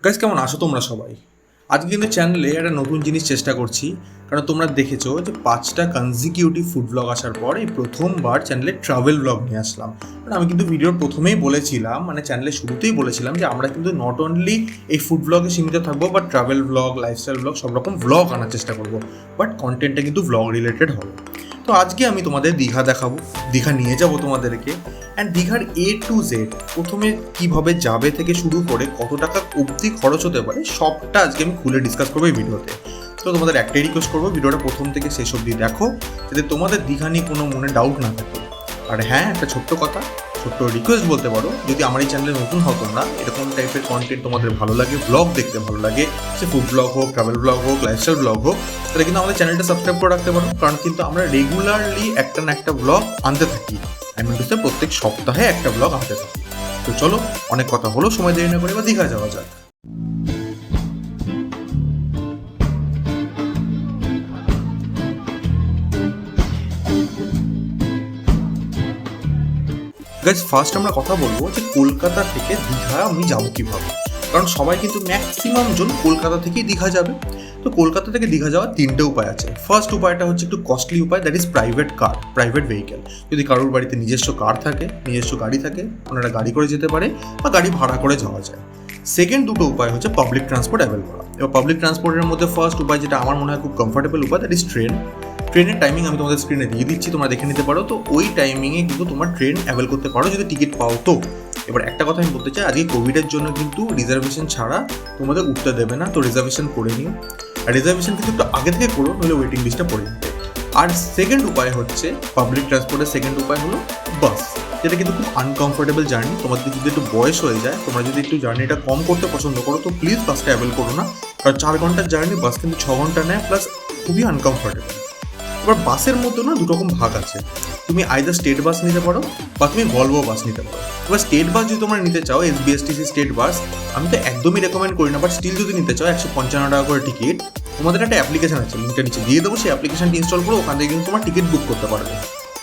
Guys, কেমন আছো তোমরা সবাই? আজকে কিন্তু চ্যানেলে একটা নতুন জিনিস চেষ্টা করছি। কারণ তোমরা দেখেছো যে 5টা কনজিকিউটিভ ফুড ব্লগ আসার পর এই প্রথমবার চ্যানেলে ট্রাভেল ব্লগ নিয়ে আসলাম। কারণ আমি কিন্তু ভিডিওর প্রথমেই বলেছিলাম, মানে চ্যানেলের শুরুতেই বলেছিলাম যে আমরা কিন্তু নট অনলি এই ফুড ব্লগে সীমিত থাকবো, but travel blog, lifestyle blog, সব রকম ব্লগ আনার চেষ্টা করবো। বাট কন্টেন্টটা কিন্তু ব্লগ রিলেটেড হবে। তো আজকে আমি তোমাদের দীঘা দেখাবো, দীঘা নিয়ে যাবো তোমাদেরকে। অ্যান্ড দীঘার A to Z প্রথমে কিভাবে যাবে থেকে শুরু করে কত টাকা অবধি খরচ হতে পারে সবটা আজকে আমি খুলে ডিসকাস করবো এই ভিডিওতে। তো তোমাদের একটাই রিকোয়েস্ট করবো, ভিডিওটা প্রথম থেকে শেষ অবধি দেখো, যাতে তোমাদের দীঘা নিয়ে কোনো মনে ডাউট না থাকে। আর হ্যাঁ, একটা ছোট্ট কথা, ছোট্ট রিকোয়েস্ট বলতে পারো, যদি আমার এই চ্যানেলে নতুন হও তোমরা, এরকম টাইপের কন্টেন্ট তোমাদের ভালো লাগে, ব্লগ দেখতে ভালো লাগে, সে ফুড ব্লগ হোক, ট্রাভেল ব্লগ হোক, লাইফস্টাইল ব্লগ হোক, তাহলে কিন্তু আমাদের চ্যানেলটা সাবস্ক্রাইব করে রাখতে পারো। কারণ কিন্তু আমরা রেগুলারলি একটা না একটা ব্লগ আনতে থাকি। প্রত্যেক সপ্তাহে একটা ব্লগ আনতে থাকি। তো চলো, অনেক কথা হলো, সময় দেরি না করে এবার দীঘা যাওয়া যাক। গাইজ, ফার্স্ট আমরা কথা বলবো যে কলকাতা থেকে দীঘা আমি যাবো কিভাবে। কারণ সবাই কিন্তু ম্যাক্সিমাম জন কলকাতা থেকেই দীঘা যাবে। তো কলকাতা থেকে দীঘা যাওয়ার তিনটে উপায় আছে। ফার্স্ট উপায়টা হচ্ছে একটু কস্টলি উপায়, that is private car, private vehicle. যদি কারোর বাড়িতে নিজস্ব কার থাকে, নিজস্ব গাড়ি থাকে, ওনারা গাড়ি করে যেতে পারে বা গাড়ি ভাড়া করে যাওয়া যায়। সেকেন্ড দুটো উপায় হচ্ছে পাবলিক ট্রান্সপোর্ট অ্যাভেল করা। এবার পাবলিক ট্রান্সপোর্টের মধ্যে ফার্স্ট উপায়, যেটা আমার মনে হয় খুব কমফোর্টেবল উপায়, দ্যাট ইজ ট্রেন। ট্রেনের টাইমিং আমি তোমাদের স্ক্রিনে দিয়ে দিচ্ছি, তোমরা দেখে নিতে পারো। তো ওই টাইমিংয়ে কিন্তু তোমরা ট্রেন অ্যাভেল করতে পারো যদি টিকিট পাও। তো এবার একটা কথা আমি বলতে চাই, আজকে কোভিডের জন্য কিন্তু রিজার্ভেশন ছাড়া তোমাদের উঠতে দেবে না। তো রিজার্ভেশন করে নিও, আর রিজার্ভেশন কিন্তু একটু আগে থেকে করো, নইলে ওয়েটিং লিস্টটা পড়ে নিতে। আর সেকেন্ড উপায় হচ্ছে পাবলিক ট্রান্সপোর্টের সেকেন্ড উপায় হলো বাস, যেটা কিন্তু খুব আনকমফোর্টেবল জার্নি। তোমাদের যদি একটু বয়স হয়ে যায়, তোমরা যদি একটু জার্নিটা কম করতে পছন্দ করো, তো প্লিজ বাসটা অ্যাভেল করো না। কারণ 4 ঘন্টার জার্নি, বাস কিন্তু 6 ঘন্টা নেয়, প্লাস খুবই আনকমফোর্টেবল। এবার বাসের মধ্যে না দুটো রকম ভাগ আছে। তুমি আইদার স্টেট বাস নিতে পারো বা তুমি ভলভো বাস নিতে পারো। এবার স্টেট বাস যদি তোমরা নিতে চাও, SBSTC স্টেট বাস, আমি তো একদমই রেকমেন্ড করি না, বাট স্টিল যদি নিতে চাও 155 টাকা করে টিকিট। তোমাদের একটা অ্যাপ্লিকেশন আছে, লিঙ্কটা নিচে দিয়ে দেবো, সেই অ্যাপ্লিকেশনটি ইনস্টল করো, ওখান থেকে কিন্তু তোমার টিকিট বুক করতে পারবে।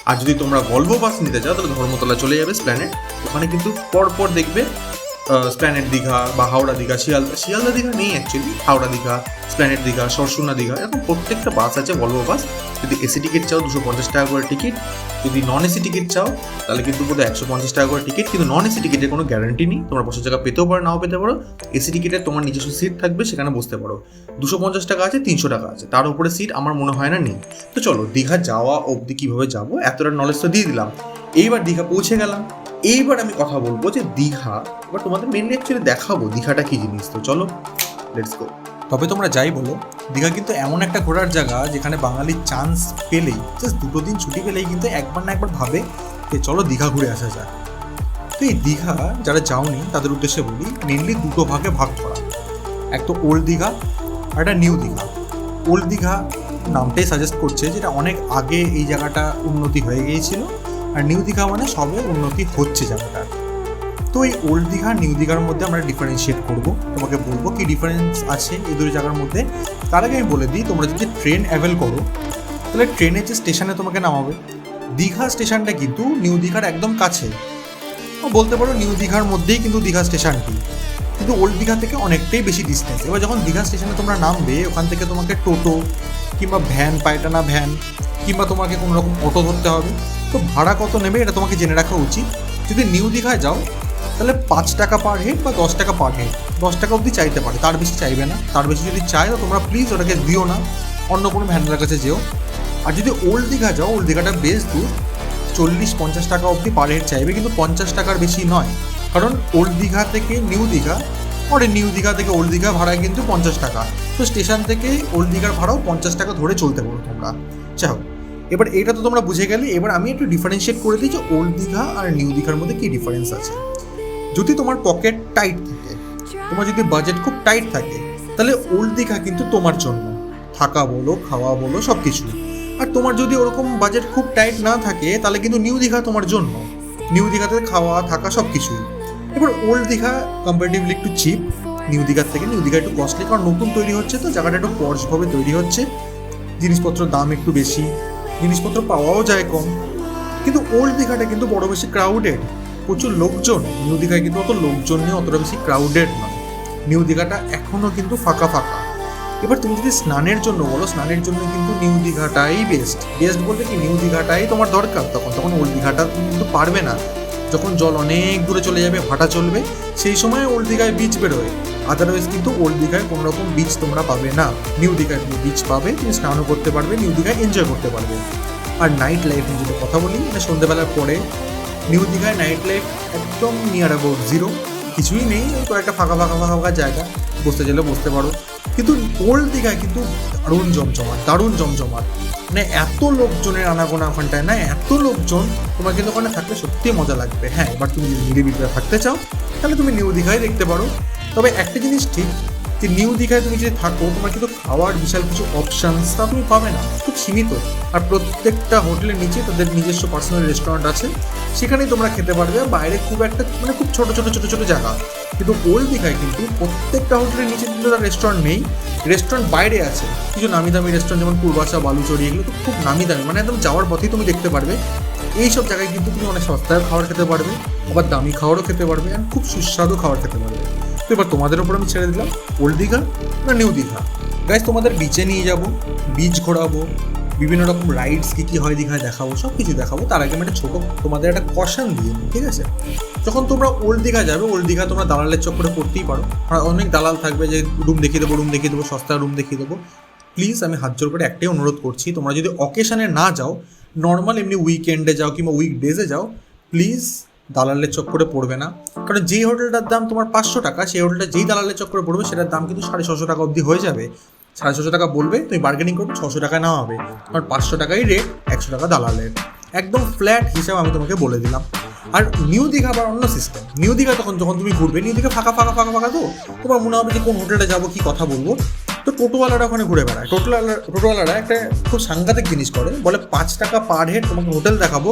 আর যদি তোমরা ভলভো বাস নিতে চাও, তাহলে ধর্মতলা চলে যাবে স্প্ল্যানেড, ওখানে কিন্তু পরপর দেখবে স্প্ল্যানেড দীঘা বা হাওড়া দীঘা, শিয়ালদা দীঘা নেই অ্যাকচুয়ালি, হাওড়া দীঘা, স্প্ল্যানেড দীঘা, সরসুনা দীঘা, এরকম প্রত্যেকটা বাস আছে ভলভো বাস। যদি এসি টিকিট চাও 250 টাকা করে টিকিট, যদি নন এসি টিকিট চাও তাহলে কিন্তু বোধহয় 150 টাকা করে টিকিট। কিন্তু নন এসি টিকিটের কোনো গ্যারান্টি নেই, তোমরা বসার জায়গা পেতেও পারো, নাও পেতে পারো। এসি টিকিটে তোমার নিজস্ব সিট থাকবে, সেখানে বসতে পারো। 250 টাকা আছে, 300 টাকা আছে, তার উপরে সিট আমার মনে হয় না নেই। তো চলো, দীঘা যাওয়া অবধি কীভাবে যাবো এতটা নলেজ তো দিয়ে দিলাম। এইবার দীঘা পৌঁছে গেলাম, এইবার আমি কথা বলবো যে দীঘা, এবার তোমাদের মেনলি অ্যাকচুয়ালি দেখাবো দীঘাটা কী জিনিস। তো চলো, লেটস গো। তবে তোমরা যাই বলো, দীঘা কিন্তু এমন একটা ঘোরার জায়গা যেখানে বাঙালির চান্স পেলেই, জাস্ট 2 দিন ছুটি পেলেই কিন্তু একবার না একবার ভাবে যে চলো দীঘা ঘুরে আসা যায়। তো এই দীঘা যারা যাওনি তাদের উদ্দেশ্যে বলি, মেনলি দুটো ভাগে ভাগ করা। এক তো ওল্ড দীঘা আর একটা নিউ দীঘা। ওল্ড দীঘা নামটাই সাজেস্ট করছে যেটা অনেক আগে এই জায়গাটা উন্নতি হয়ে গিয়েছিল, আর নিউ দীঘা মানে সবে উন্নতি হচ্ছে জায়গাটার। তো এই ওল্ড দীঘা নিউ দীঘার মধ্যে আমরা ডিফারেন্সিয়েট করব, তোমাকে বলবো কি ডিফারেন্স আছে এই দুটো জায়গার মধ্যে। তার আগে আমি বলে দিই, তোমরা যদি ট্রেন অ্যাভেল করো, তাহলে ট্রেনের যে স্টেশনে তোমাকে নামাবে, দীঘা স্টেশনটা কিন্তু নিউ দীঘার একদম কাছে, বলতে পারো নিউ দীঘার মধ্যেই কিন্তু দীঘা স্টেশনটি, কিন্তু ওল্ড দীঘা থেকে অনেকটাই বেশি ডিস্টেন্স। এবার যখন দীঘা স্টেশনে তোমরা নামবে, ওখান থেকে তোমাকে টোটো কিংবা ভ্যান, পায়টানা ভ্যান, কিংবা তোমাকে কোনো রকম অটো ধরতে হবে। তো ভাড়া কত নেবে এটা তোমাকে জেনে রাখা উচিত। যদি নিউ দীঘায় যাও তাহলে 5 টাকা পার হেড বা 10 টাকা পার হেড, 10 টাকা অবধি চাইতে পারে, তার বেশি চাইবে না। তার বেশি যদি চায় তো তোমরা প্লিজ ওটাকে দিও না, অন্য কোনো ভ্যানদার কাছে যেও। আর যদি ওল্ড দীঘা যাও, ওল্ড দীঘাটা বেশ দূর, 40-50 টাকা অবধি পার হেড চাইবে, কিন্তু 50 টাকার বেশি নয়। কারণ ওল্ড দীঘা থেকে নিউ দীঘা, পরে নিউ দীঘা থেকে ওল্ড দীঘা ভাড়া কিন্তু 50 টাকা। তো স্টেশন থেকে ওল্ড দীঘার ভাড়াও 50 টাকা ধরে চলতে পারো তোমরা। চাও এবার এটা তো তোমরা বুঝে গেলে, এবার আমি একটু ডিফারেন্সিয়েট করে দিই যে ওল্ড দীঘা আর নিউ দীঘার মধ্যে কী ডিফারেন্স আছে। যদি তোমার পকেট টাইট থাকে, তোমার যদি বাজেট খুব টাইট থাকে, তাহলে ওল্ড দীঘা কিন্তু তোমার জন্য, থাকা বলো, খাওয়া বলো, সব কিছু। আর তোমার যদি ওরকম বাজেট খুব টাইট না থাকে, তাহলে কিন্তু নিউ দীঘা তোমার জন্য, নিউ দীঘাতে খাওয়া থাকা সব কিছুই। এবার ওল্ড দীঘা কম্পারেটিভলি একটু চিপ নিউ দীঘার থেকে, নিউ দীঘা একটু কস্টলি, কারণ নতুন তৈরি হচ্ছে, তো জায়গাটা একটু পর্শভাবে তৈরি হচ্ছে, জিনিসপত্রের দাম একটু বেশি, জিনিসপত্র পাওয়াও যায় কম। কিন্তু ওল্ড দীঘাটা কিন্তু বড় বেশি ক্রাউডেড, প্রচুর লোকজন। নিউ দীঘায় কিন্তু অত লোকজন নিয়ে অতটা বেশি ক্রাউডেড নয়। নিউ দীঘাটা এখনও কিন্তু ফাঁকা ফাঁকা। এবার তুমি যদি স্নানের জন্য বলো, স্নানের জন্য কিন্তু নিউ দীঘাটাই বেস্ট বলতে কি নিউ দীঘাটাই তোমার দরকার। তখন ওল্ড দীঘাটা তুমি কিন্তু পারবে না। যখন জল অনেক দূরে চলে যাবে, ভাটা চলবে, সেই সময় ওল্ড দীঘায় বিচ বেরোয়। আদারওয়াইজ কিন্তু ওল্ড দীঘায় কোনো রকম বিচ তোমরা পাবে না। নিউ দীঘায় তুমি বিচ পাবে, তুমি স্নানও করতে পারবে, নিউ দীঘায় এনজয় করতে পারবে। আর নাইট লাইফ নিয়ে যদি কথা বলি, মানে সন্ধ্যেবেলার পরে নিউ দীঘায় নাইট লাইফ একদম নিয়ার অ্যাবাউট জিরো, কিছুই নেই। কয়েকটা ফাঁকা ফাঁকা ফাঁকা ফাঁকা জায়গা, বসতে চাইলে বসতে পারো। কিন্তু ওল্ড দীঘায় কিন্তু দারুণ জমজমাট, মানে এত লোকজনের আনাগোনা ওখানটায় না, এত লোকজন, তোমার কিন্তু ওখানে থাকলে সত্যি মজা লাগবে। হ্যাঁ, এবার তুমি যদি নিরিবিলিতে থাকতে চাও তাহলে তুমি নিউ দীঘায় দেখতে পারো। তবে একটা জিনিস ঠিক, যে নিউ দীঘায় তুমি যদি থাকো, তোমার কিন্তু খাওয়ার বিশাল কিছু অপশানস তা তুমি পাবে না, খুব সীমিত। আর প্রত্যেকটা হোটেলের নিচে তাদের নিজস্ব পার্সোনাল রেস্টুরেন্ট আছে, সেখানেই তোমরা খেতে পারবে। বাইরে খুব একটা মানে খুব ছোটো ছোটো জায়গা। কিন্তু ওল্ড দীঘায় কিন্তু প্রত্যেকটা হোটেলের নিচে কিন্তু তার রেস্টুরেন্ট নেই, রেস্টুরেন্ট বাইরে আছে। কিছু নামি দামি রেস্টুরেন্ট, যেমন পূর্বাশা, বালুচড়ি, এগুলো তো খুব নামি দামি, মানে একদম যাওয়ার পথেই তুমি দেখতে পারবে। এইসব জায়গায় কিন্তু তুমি অনেক সস্তায় খাবার খেতে পারবে, আবার দামি খাবারও খেতে পারবে, আর খুব সুস্বাদু খাবার খেতে পারবে। তো এবার তোমাদের ওপর আমি ছেড়ে দিলাম, ওল্ড দীঘা না নিউ দীঘা। গাইস, তোমাদের বিচে নিয়ে যাবো, বিচ ঘোরাবো, বিভিন্ন রকম রাইডস কী হয় দীঘায় দেখাবো, সব কিছু দেখাবো। তার আগে আমি একটা ছোটো তোমাদের একটা কশন দিয়ে নিই, ঠিক আছে? যখন তোমরা ওল্ড দীঘা যাবে, ওল্ড দীঘা তোমরা দালালের চক্করে পড়তেই পারো। আর অনেক দালাল থাকবে যে রুম দেখিয়ে দেবো, সস্তা রুম দেখিয়ে দেবো। প্লিজ আমি হাত জোর করে একটাই অনুরোধ করছি, তোমরা যদি অকেশনে না যাও, নর্মাল এমনি উইকেন্ডে যাও কিংবা উইকডেজে যাও, প্লিজ দালালের চক্করে পড়বে না। কারণ যেই হোটেলটার দাম তোমার 500 টাকা, সেই হোটেলটা যেই দালালের চক্করে পড়বে সেটার দাম কিন্তু 650 টাকা অবধি হয়ে যাবে। 650 টাকা বলবে, তুমি বার্গেনিং করবে, 600 টাকা নেওয়া হবে। কারণ 500 টাকাই রেট, 100 টাকা দালালের, একদম ফ্ল্যাট হিসাব আমি তোমাকে বলে দিলাম। আর নিউ দীঘা আবার অন্য সিস্টেম। নিউ দীঘা যখন তুমি ঘুরবে, নিউ দীঘা ফাঁকা ফাঁকা ফাঁকা ফাঁকা, তো তোমার মনে হবে যে কোন হোটেলে যাবো, কি কথা বলবো। তো টোটোওয়ালারা ওখানে ঘুরে বেড়ায়। টোটোওয়ালারা একটা খুব সাংঘাতিক জিনিস করে, বলে 5 টাকা পার হেড তোমাকে হোটেল দেখাবো,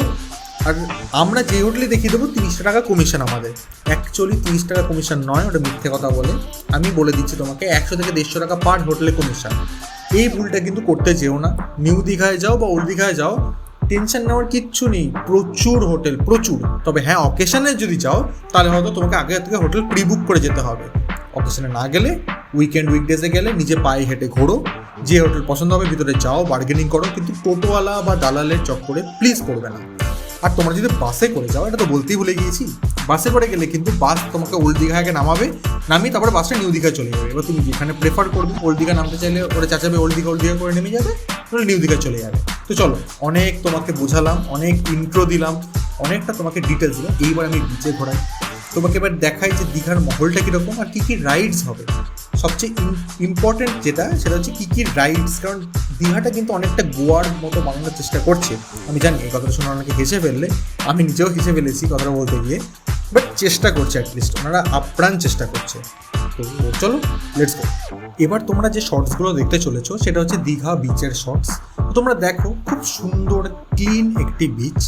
আর আমরা যে হোটেলে দেখিয়ে দেবো 30 টাকা কমিশন আমাদের। অ্যাকচুয়ালি 30 টাকা কমিশন নয়, ওটা মিথ্যে কথা বলে। আমি বলে দিচ্ছি তোমাকে, 100 থেকে 150 টাকা পার হোটেলে কমিশন। এই ভুলটা কিন্তু করতে যেও না। নিউ দীঘায় যাও বা ওল্ড দীঘায় যাও, টেনশন নেওয়ার কিচ্ছু নেই, প্রচুর হোটেল, প্রচুর। তবে হ্যাঁ, অকেশনে যদি যাও তাহলে হয়তো তোমাকে আগে থেকে হোটেল প্রি বুক করে যেতে হবে। অকেশনে না গেলে, উইকডেজে গেলে নিজে পায়ে হেঁটে ঘোরো, যে হোটেল পছন্দ হবে ভিতরে যাও, বার্গেনিং করো, কিন্তু টোটোওয়ালা বা দালালের চক্করে প্লিজ করবে না। আর তোমরা যদি বাসে করে যাও, এটা তো বলতেই ভুলে গিয়েছি, বাসে করে গেলে কিন্তু বাস তোমাকে ওল্ড দীঘাকে নামিয়ে তারপরে বাসটা নিউ দীঘায় চলে যাবে। এবার তুমি যেখানে প্রেফার করবে, ওল্ড দীঘা নামতে চাইলে ওরা চাচাবে ওল্ড দীঘা করে নেমে যাবে, তাহলে নিউ দীঘায় চলে যাবে। তো চলো, অনেক তোমাকে বোঝালাম, অনেক ইন্ট্রো দিলাম, অনেকটা তোমাকে ডিটেলস দিলাম। এইবার আমি বিচে ঘোরাই, তোমাকে এবার দেখাই যে দীঘার মহলটা কীরকম আর কী কী রাইডস হবে। সবচেয়ে ইম্পর্টেন্ট যেটা, সেটা হচ্ছে কী কী রাইডস। কারণ দীঘাটা কিন্তু অনেকটা গোয়ার মতো বানানোর চেষ্টা করছে। আমি জানি এই কথাটা শুনে অনেকে হেসে ফেললে, আমি নিজেও হেসে ফেলেছি কথাটা বলতে গিয়ে, বাট চেষ্টা করছে, অ্যাটলিস্ট ওনারা আপ্রাণ চেষ্টা করছে। তো চলো, লেটস গো। এবার তোমরা যে শর্টসগুলো দেখতে চলেছো, সেটা হচ্ছে দীঘা বিচের শর্টস। তোমরা দেখো, খুব সুন্দর ক্লিন একটি বিচ।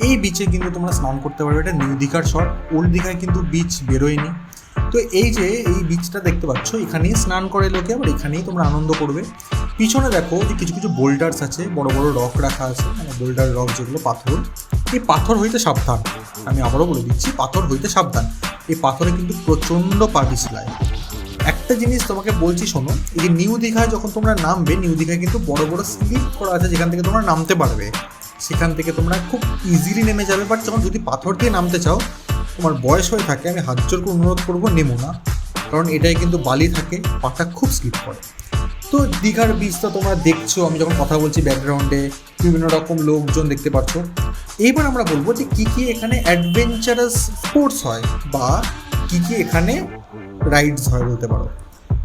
এই বিচে কিন্তু তোমরা স্নান করতে পারবে। এটা নিউ দীঘার শর্ট, ওল্ড দীঘায় কিন্তু বিচ বেরোয়নি। তো এই যে এই বিচটা দেখতে পাচ্ছ, এখানেই স্নান করে লোকে, আবার এখানেই তোমরা আনন্দ করবে। পিছনে দেখো যে কিছু কিছু বোল্ডার্স আছে, বড় বড় রক রাখা আছে, মানে বোল্ডার রক যেগুলো পাথর। এই পাথর হইতে সাবধান, আমি আবারও বলে দিচ্ছি, পাথর হইতে সাবধান। এই পাথরে কিন্তু প্রচণ্ড পা পিছলায়। একটা জিনিস তোমাকে বলছি শোনো, এই যে নিউ দীঘায় যখন তোমরা নামবে, নিউ দীঘায় কিন্তু বড় বড় স্লিপ করা আছে, যেখান থেকে তোমরা নামতে পারবে, সেখান থেকে তোমরা খুব ইজিলি নেমে যাবে। বাট যখন যদি পাথর দিয়ে নামতে চাও, তোমার বয়স হয়ে থাকে, আমি হাত জোর করে অনুরোধ করবো, নেমো না। কারণ এটাই কিন্তু বালি থাকে, পাটা খুব স্লিপ করে। তো দীঘার বিচটা তোমরা দেখছো, আমি যখন কথা বলছি ব্যাকগ্রাউন্ডে বিভিন্ন রকম লোকজন দেখতে পাচ্ছ। এইবার আমরা বলবো যে কী কী এখানে অ্যাডভেঞ্চারাস স্পোর্টস হয় বা কী কী এখানে রাইডস হয় বলতে পারো।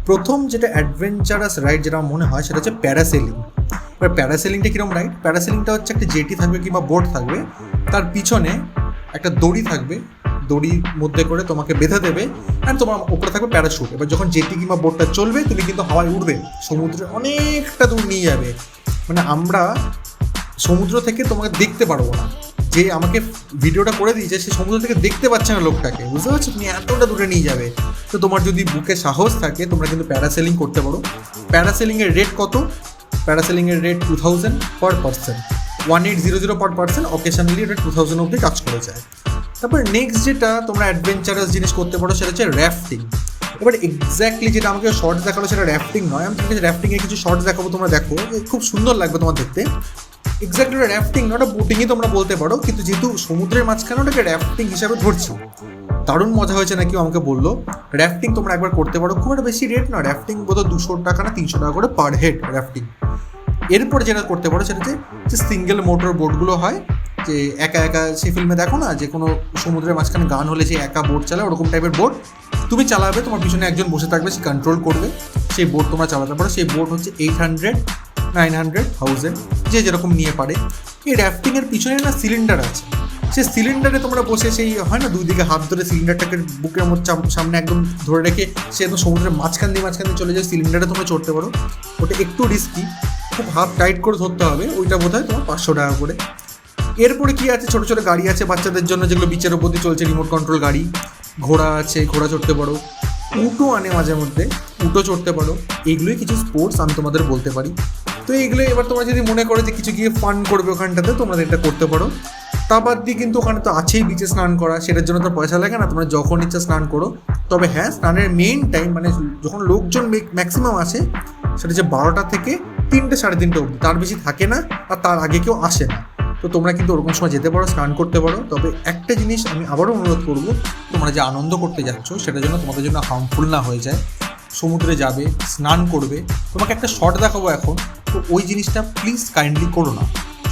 প্রথম যেটা অ্যাডভেঞ্চারাস রাইড যেটা মনে হয়, সেটা হচ্ছে প্যারাসেলিং। এবার প্যারাসেলিংটা কীরকম রাইড? প্যারাসেলিংটা হচ্ছে একটা জেটি থাকবে কিংবা বোট থাকবে, তার পিছনে একটা দড়ি থাকবে, দড়ির মধ্যে করে তোমাকে বেঁধে দেবে, অ্যান্ড তোমার উপরে থাকবে প্যারাশুট। এবার যখন জেটি কিংবা বোটটা চলবে, তুমি কিন্তু হাওয়ায় উঠবে, সমুদ্রে অনেকটা দূর নিয়ে যাবে। মানে আমরা সমুদ্র থেকে তোমাকে দেখতে পারবো না, যে আমাকে ভিডিওটা করে দিয়েছে সে সমুদ্র থেকে দেখতে পাচ্ছে না লোকটাকে, বুঝতে পারছো? তুমি এতটা দূরে নিয়ে যাবে। তো তোমার যদি বুকে সাহস থাকে, তোমরা কিন্তু প্যারাসেলিং করতে পারো। প্যারাসেলিংয়ের রেট কত? প্যারাসেলিংয়ের rate 2000 per person, 1800 per person. Occasionally এটা 2000 অবধি কাজ করে যায়। তারপর নেক্সট যেটা তোমরা অ্যাডভেঞ্চারাস জিনিস করতে পারো, সেটা হচ্ছে র্যাফটিং। এবার এক্স্যাক্টলি যেটা আমাকে শর্টস দেখালো সেটা র্যাফটিং নয়, আমি তোমাকে র্যাফটিংয়ের কিছু শর্টস দেখাবো, তোমরা দেখো খুব সুন্দর লাগবে তোমার দেখতে। এক্স্যাক্টলি ওটা র্যাফটিং না, ওটা বোটিংই তোমরা বলতে পারো, কিন্তু যেহেতু সমুদ্রের মাঝখানে ওটাকে র্যাফটিং হিসাবে ধরছি। দারুণ মজা হয়েছে নাকি আমাকে বললো। র্যাফটিং তোমরা একবার করতে পারো, খুব একটা বেশি রেট না, র্যাফটিং বোধহয় 200 টাকা না 300 টাকা করে পার হেড র্যাফটিং। এরপর যেটা করতে পারো সেটা যে সিঙ্গেল মোটর বোটগুলো হয়, যে একা একা সেই ফিল্মে দেখো না যে কোনো সমুদ্রের মাঝখানে গান হলে যে একা বোট চালায়, ওরকম টাইপের বোট তুমি চালাবে, তোমার পিছনে একজন বসে থাকবে, সে কন্ট্রোল করবে, সেই বোট তোমরা চালাতে পারো। সেই বোট হচ্ছে 800, 900, 1000 যে যেরকম নিয়ে পারে। এই র্যাফটিংয়ের পিছনে না সিলিন্ডার আছে, সেই সিলিন্ডারে তোমরা বসে সেই হয় না দুই দিকে হাত ধরে সিলিন্ডারটাকে বুকের মধ্যে সামনে একদম ধরে রেখে সে একদম সমুদ্রের মাঝখান দিয়ে চলে যায়, সিলিন্ডারে তোমরা চড়তে পারো। ওটা একটু রিস্কি, খুব হাত টাইট করে ধরতে হবে, ওইটা বোধ হয় তোমার 500 টাকা করে। এরপরে কি আছে, ছোটো ছোটো গাড়ি আছে বাচ্চাদের জন্য, যেগুলো বিচের ওপর দিয়ে চলছে, রিমোট কন্ট্রোল গাড়ি। ঘোড়া আছে, ঘোড়া চড়তে পারো। উটো আনে মাঝে মধ্যে, উটো চড়তে পারো। এইগুলোই কিছু স্পোর্টস আমি তোমাদের বলতে পারি। তো এইগুলো এবার তোমরা যদি মনে করো যে কিছু গিয়ে ফান করবে ওখানটাতে, তোমরা এটা করতে পারো। তা বাদ দিয়ে কিন্তু ওখানে তো আছেই বিচে স্নান করা, সেটার জন্য তো পয়সা লাগে না, তোমরা যখন ইচ্ছা স্নান করো। তবে হ্যাঁ, স্নানের মেইন টাইম মানে যখন লোকজন ম্যাক্সিমাম আসে সেটা হচ্ছে 12টা থেকে 3টে, 3:30 অবধি, তার বেশি থাকে না, আর তার আগে কেউ আসে না। তো তোমরা কিন্তু ওরকম সময় যেতে পারো, স্নান করতে পারো। তবে একটা জিনিস আমি আবারও অনুরোধ করবো, তোমরা যে আনন্দ করতে যাচ্ছ সেটার জন্য তোমাদের জন্য হার্মফুল না হয়ে যায়। সমুদ্রে যাবে, স্নান করবে, তোমাকে একটা শর্ট দেখাবো এখন, তো ওই জিনিসটা প্লিজ কাইন্ডলি করো না।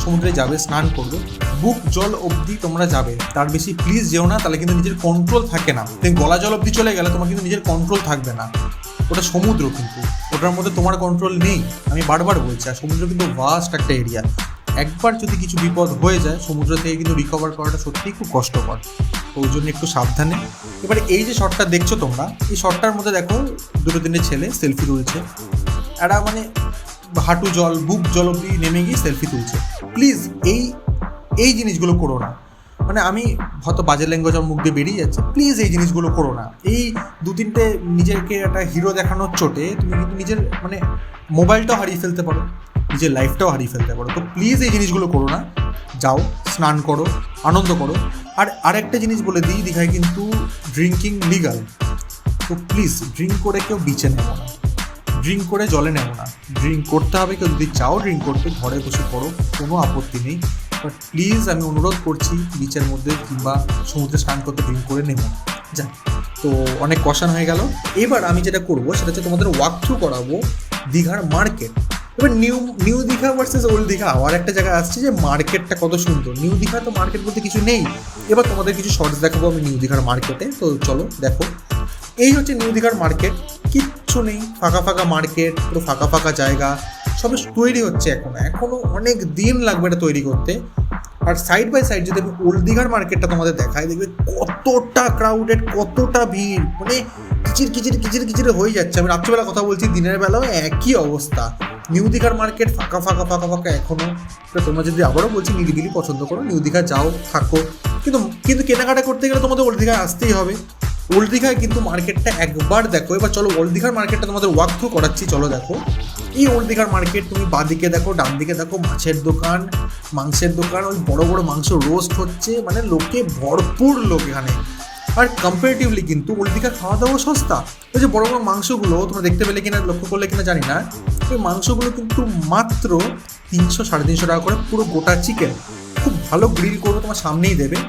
সমুদ্রে যাবে, স্নান করবে, বুক জল অবধি তোমরা যাবে, তার বেশি প্লিজ যেও না, তাহলে কিন্তু নিজের কন্ট্রোল থাকে না। তুমি গলা জল অবধি চলে গেলে তোমার কিন্তু নিজের কন্ট্রোল থাকবে না। ওটা সমুদ্র, কিন্তু ওটার মধ্যে তোমার কন্ট্রোল নেই, আমি বারবার বলছি। আর সমুদ্র কিন্তু ভাস্ট একটা এরিয়া, একবার যদি কিছু বিপদ হয়ে যায় সমুদ্র থেকে কিন্তু রিকভার করাটা সত্যিই খুব কষ্টকর। তো ওই জন্য একটু সাবধানে। এবারে এই যে শটটা দেখছো তোমরা, এই শটটার মধ্যে দেখো 2-3 ছেলে সেলফি তুলছে। এরা মানে হাঁটু জল, বুক জল অব্দি নেমে গিয়ে সেলফি তুলছে। প্লিজ এই জিনিসগুলো করো না। মানে আমি হয়তো বাজে ল্যাঙ্গুয়েজ আমার মুখ দিয়ে বেরিয়ে যাচ্ছে, প্লিজ এই জিনিসগুলো করো না। এই 2-3টে নিজেকে একটা হিরো দেখানোর চোটে তুমি কিন্তু নিজের মানে মোবাইলটাও হারিয়ে ফেলতে পারো, নিজের লাইফটাও হারিয়ে ফেলতে পারো। তো প্লিজ এই জিনিসগুলো করো না, যাও স্নান করো, আনন্দ করো। আর আরেকটা জিনিস বলে দিই, দীঘায় কিন্তু ড্রিঙ্কিং লিগাল, তো প্লিজ ড্রিঙ্ক করে কেউ বিচে নেবো না, ড্রিঙ্ক করে জলে নেবো না। ড্রিঙ্ক করতে হবে, কেউ যদি চাও ড্রিঙ্ক করতে ঘরে বসে করো, কোনো আপত্তি নেই। বাট প্লিজ আমি অনুরোধ করছি, বিচের মধ্যে কিংবা সমুদ্রে স্নান করতে ড্রিঙ্ক করে নেবো যা। তো অনেক কষান হয়ে গেল। এবার আমি যেটা করবো সেটা হচ্ছে তোমাদের ওয়াক থ্রু করাবো দীঘার মার্কেট। এবার new Digha versus old Digha আবার একটা জায়গায় আসছে যে মার্কেটটা কত সুন্দর। নিউ দীঘা তো মার্কেট বলতে কিছু নেই। এবার তোমাদের কিছু শর্টস দেখাবো আমি নিউ দীঘার মার্কেটে, তো চলো দেখো। এই হচ্ছে নিউ দীঘার মার্কেট, কিচ্ছু নেই, ফাঁকা ফাঁকা মার্কেট, পুরো ফাঁকা ফাঁকা জায়গা, সবে তৈরি হচ্ছে এখনো অনেক দিন লাগবে এটা তৈরি করতে। আর সাইড বাই সাইড যদি আমি ওল্ড দীঘার মার্কেটটা তোমাদের দেখাই, দেখবে কতটা ক্রাউডেড, কতটা ভিড়, মানে কিচির কিচির কিচির কিচির হয়ে যাচ্ছে। আমি রাত্রিবেলা কথা বলছি, দিনের বেলাও একই অবস্থা। নিউ দীঘার মার্কেট ফাঁকা ফাঁকা ফাঁকা ফাঁকা এখনও। তোমরা যদি আবারও বলছি নিরিবিলি পছন্দ করো, নিউ দীঘা যাও, থাকো, কিন্তু কেনাকাটা করতে গেলে তোমাদের ওল্ড দীঘায় আসতেই হবে। ওল্ড দীঘায় কিন্তু মার্কেটটা একবার দেখো। এবার চলো ওল্ড দীঘার মার্কেটটা তোমাদের ওয়াক থ্রু করাচ্ছি, চলো দেখো। এই ওল্ড দীঘার মার্কেট তুমি বাঁদিকে দেখো, ডান দিকে দেখো মাছের দোকান, মাংসের দোকান, ওই বড় বড় মাংস রোস্ট হচ্ছে, মানে লোকে ভরপুর লোক এখানে। আর কম্পারেটিভলি কিন্তু ওল্ড দীঘার খাওয়া দাওয়া সস্তা। ওই যে বড় বড় মাংসগুলো তোমরা দেখতে পেলে কিনা, লক্ষ্য করলে কিনা জানি না, ওই মাংসগুলো কিন্তু মাত্র 300-350 টাকা করে, পুরো গোটা চিকেন, খুব ভালো গ্রিল করবে, তোমার সামনেই দেবে।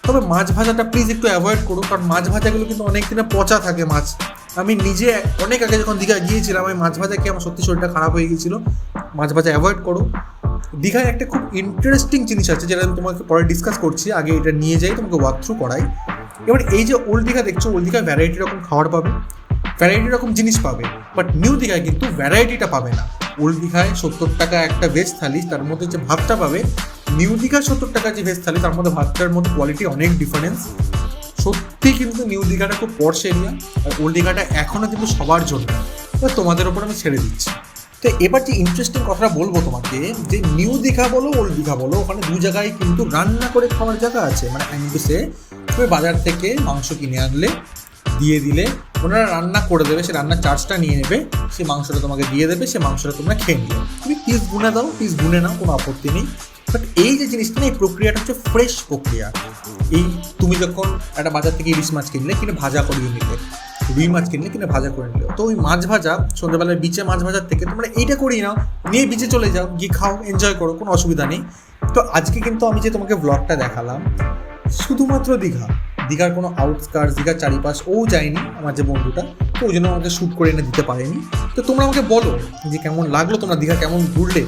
তবে মাছ ভাজাটা প্লিজ একটু অ্যাভয়েড করো, কারণ মাছ ভাজাগুলো কিন্তু অনেক দিনে পচা থাকে মাছ। আমি নিজে অনেক আগে যখন দীঘায় গিয়েছিলাম, আমি মাছ ভাজা খেয়ে আমার সত্যি শরীরটা খারাপ হয়ে গিয়েছিলো। মাছ ভাজা অ্যাভয়েড করো। দীঘায় একটা খুব ইন্টারেস্টিং জিনিস আছে, যেটা আমি তোমাকে পরে ডিসকাস করছি, আগে এটা নিয়ে যাই, তোমাকে ওয়াক থ্রু করাই। এবার এই যে ওল্ড দীঘা দেখছো, ওল্ড দীঘায় ভ্যারাইটি রকম খাবার পাবে, ভ্যারাইটি রকম জিনিস পাবে, বাট নিউ দীঘায় কিন্তু ভ্যারাইটিটা পাবে না। ওল্ড দীঘায় 70 টাকা একটা ভেজ থালি, তার মধ্যে যে ভাতটা পাবে। নিউ দীঘার 70 টাকা যে ভেজ থালি, তার মধ্যে ভাতটার মধ্যে কোয়ালিটি অনেক ডিফারেন্স। সত্যি কিন্তু নিউ দীঘাটা খুব পর্শ এরিয়া, আর ওল্ড দীঘাটা এখনও কিন্তু সবার জন্য। এবার তোমাদের ওপর আমি ছেড়ে দিচ্ছি। তো এবার যে ইন্টারেস্টিং কথাটা বলবো তোমাকে, যে নিউ দীঘা বলো ওল্ড দীঘা বলো, ওখানে দু জায়গায় কিন্তু রান্না করে খাওয়ার জায়গা আছে। মানে সে তুমি বাজার থেকে মাংস কিনে আনলে, দিয়ে দিলে, ওনারা রান্না করে দেবে, সে রান্নার চার্জটা নিয়ে নেবে, সে মাংসটা তোমাকে দিয়ে দেবে, সে মাংসটা তোমরা খেয়ে নিলে, তুমি পিস গুনে দাও, পিস গুনে নাও, কোনো আপত্তি নেই। বাট এই যে জিনিসটা না, এই প্রক্রিয়াটা হচ্ছে ফ্রেশ প্রক্রিয়া। এই তুমি যখন একটা বাজার থেকে ইলিশ মাছ কিনলে, কিনে ভাজা করিয়ে নিলে, রুই মাছ কিনলে কিনে ভাজা করে নিলে, তো ওই মাছ ভাজা সন্ধ্যাবেলায় বিচে মাছ ভাজার থেকে তোমরা এইটা করিয়ে নাও, নিয়ে বিচে চলে যাও, গিয়ে খাও, এনজয় করো, কোনো অসুবিধা নেই। তো আজকে কিন্তু আমি যে তোমাকে ব্লগটা দেখালাম শুধুমাত্র দীঘার কোনো আউটস্কার্টস, দীঘার চারিপাশ ও যায়নি আমার যে বন্ধুটা, তো ওই জন্য আমাকে শ্যুট করে এনে দিতে পারেনি। তো তোমরা আমাকে বলো যে কেমন লাগলো, তোমরা দীঘা কেমন ঘুরলে,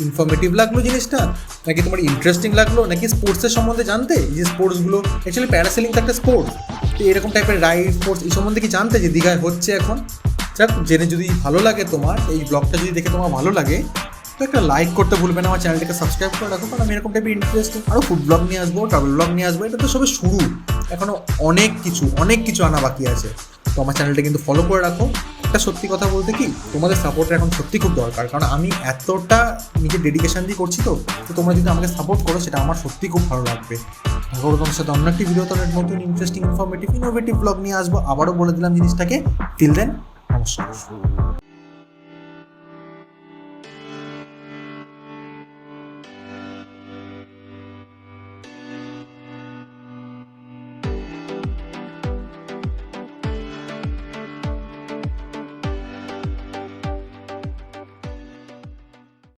ইনফরমেটিভ লাগলো জিনিসটা, নাকি তোমার ইন্টারেস্টিং লাগলো, নাকি স্পোর্টসের সম্বন্ধে জানতে, যে স্পোর্টসগুলো অ্যাকচুয়ালি প্যারাসেলিং তো একটা স্পোর্টস, তো এরকম টাইপের রাইড স্পোর্টস এই সম্বন্ধে কি জানতে যে দীঘায় হচ্ছে এখন। যাক, জেনে যদি ভালো লাগে তোমার, এই ব্লগটা যদি দেখে তোমার ভালো লাগে, তো একটা লাইক করতে ভুলবে না, আমার চ্যানেলটাকে সাবস্ক্রাইব করে রাখো, কারণ আমি এরকম টাইপের ইন্টারেস্টিং আরও ফুড ব্লগ নিয়ে আসবো, ট্রাভেল ব্লগ নিয়ে আসবো। এটা তো সবে শুরু, এখনও অনেক কিছু আনা বাকি আছে। তো আমার চ্যানেলটা কিন্তু ফলো করে রাখো। একটা সত্যি কথা বলতে কি, তোমাদের সাপোর্টটা এখন সত্যি খুব দরকার, কারণ আমি এতটা নিজের ডেডিকেশন দিয়ে করছি। তো তোমরা যদি আমাকে সাপোর্ট করো, সেটা আমার সত্যি খুব ভালো লাগবে। তারপর তোমার সাথে অন্য একটি ভিডিও, তাহলে নতুন ইন্টারেস্টিং ইনফরমেটিভ ইনোভেটিভ ব্লগ নিয়ে আসবো। আবারও বলে দিলাম জিনিসটাকে। টিল দেন, নমস্কার।